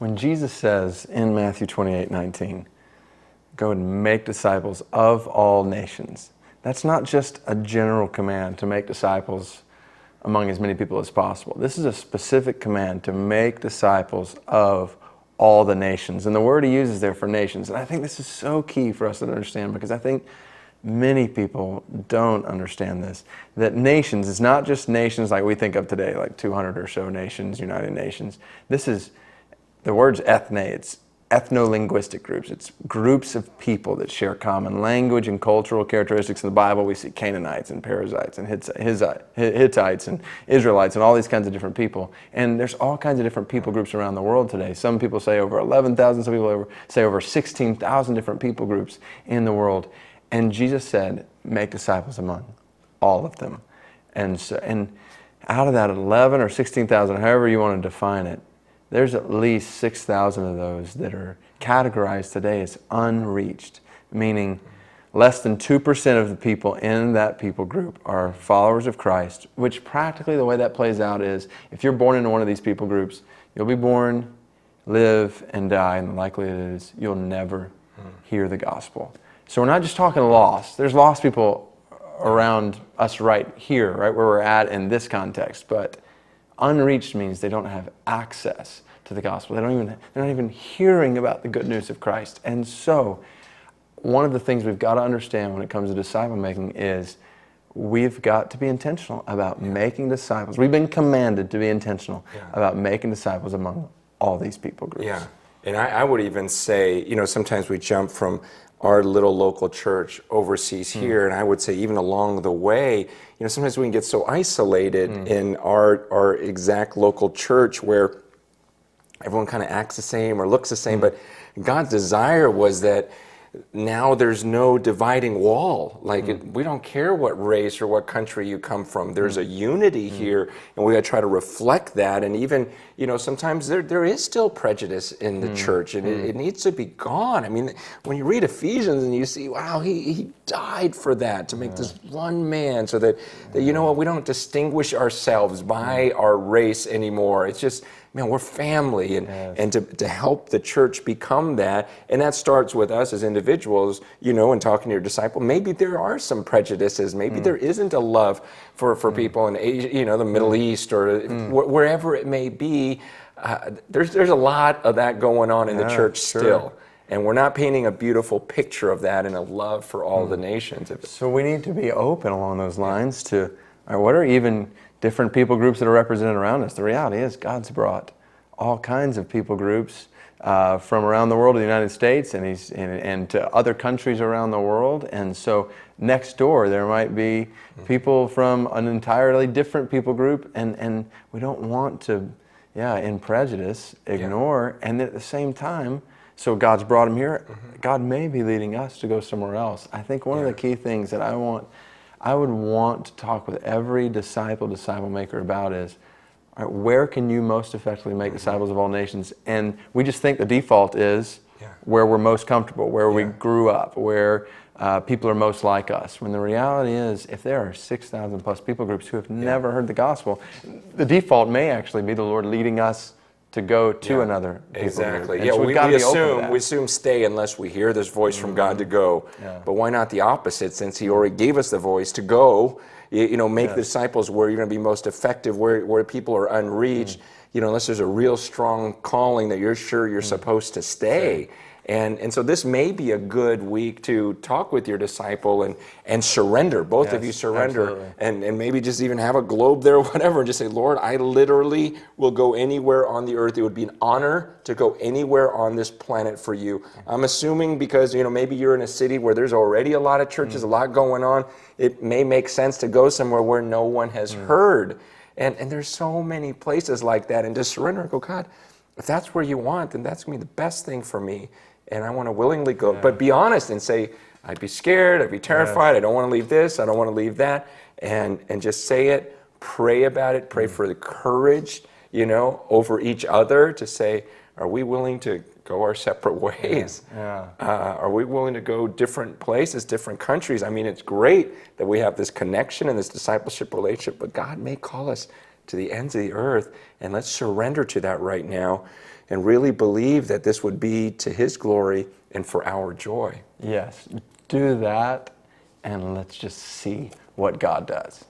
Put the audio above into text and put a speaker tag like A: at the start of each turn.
A: When Jesus says in Matthew 28:19, go and make disciples of all nations, that's not just a general command to make disciples among as many people as possible. This is a specific command to make disciples of all the nations. And the word he uses there for nations, and I think this is so key for us to understand, because I think many people don't understand this, that nations is not just nations like we think of today, like 200 or so nations, United Nations. This is, the word's ethne, it's ethno-linguistic groups. It's groups of people that share common language and cultural characteristics. In the Bible, we see Canaanites and Perizzites and Hittites and Israelites and all these kinds of different people. And there's all kinds of different people groups around the world today. Some people say over 11,000, some people say over 16,000 different people groups in the world. And Jesus said, make disciples among all of them. And out of that 11 or 16,000, however you want to define it, there's at least 6,000 of those that are categorized today as unreached, meaning less than 2% of the people in that people group are followers of Christ, which practically the way that plays out is, if you're born into one of these people groups, you'll be born, live, and die, and the likelihood is you'll never hear the gospel. So we're not just talking lost. There's lost people around us right here, right where we're at in this context, but unreached means they don't have access to the gospel. They're not even hearing about the good news of Christ. And so, one of the things we've got to understand when it comes to disciple making is we've got to be intentional about making disciples. We've been commanded to be intentional about making disciples among all these people groups.
B: Yeah, and I would even say, sometimes we jump from our little local church overseas here, and I would say even along the way, sometimes we can get so isolated in our exact local church where everyone kind of acts the same or looks the same, but God's desire was that now there's no dividing wall. Like, we don't care what race or what country you come from. There's a unity here, and we got to try to reflect that. And even, sometimes there is still prejudice in the church, and it needs to be gone. I mean, when you read Ephesians and you see, wow, he died for that, to make this one man, so that we don't distinguish ourselves by our race anymore. It's just, man, we're family, and to help the church become that, and that starts with us as individuals, and talking to your disciple. Maybe there are some prejudices. Maybe there isn't a love for people in Asia, the Middle East, or wherever it may be. There's a lot of that going on in the church still. And we're not painting a beautiful picture of that and a love for all the nations.
A: So we need to be open along those lines to, what are even different people groups that are represented around us. The reality is God's brought all kinds of people groups from around the world to the United States and to other countries around the world. And so next door there might be people from an entirely different people group, and we don't want to, in prejudice, ignore. And at the same time, so God's brought them here. God may be leading us to go somewhere else. I think one of the key things that I would want to talk with every disciple maker about is, all right, where can you most effectively make disciples of all nations? And we just think the default is where we're most comfortable, where we grew up, where people are most like us. When the reality is, if there are 6,000 plus people groups who have never heard the gospel, the default may actually be the Lord leading us to go to another people
B: exactly
A: group.
B: Yeah,
A: so
B: we assume stay unless we hear this voice from God to go. But why not the opposite, since he already gave us the voice to go, make disciples where you're going to be most effective, where people are unreached, unless there's a real strong calling that you're sure you're supposed to stay. And so this may be a good week to talk with your disciple and surrender. Both of you surrender, and maybe just even have a globe there or whatever, and just say, Lord, I literally will go anywhere on the earth. It would be an honor to go anywhere on this planet for you. I'm assuming because maybe you're in a city where there's already a lot of churches, a lot going on. It may make sense to go somewhere where no one has heard. And there's so many places like that. And just surrender and go, God, if that's where you want, then that's going to be the best thing for me. And I want to willingly go. But be honest and say, I'd be scared, I'd be terrified, I don't want to leave this, I don't want to leave that. And just say it, pray about it, pray for the courage, over each other to say, are we willing to go our separate ways? Are we willing to go different places, different countries? I mean, it's great that we have this connection and this discipleship relationship, but God may call us to the ends of the earth, and let's surrender to that right now and really believe that this would be to His glory and for our joy.
A: Yes, do that, and let's just see what God does.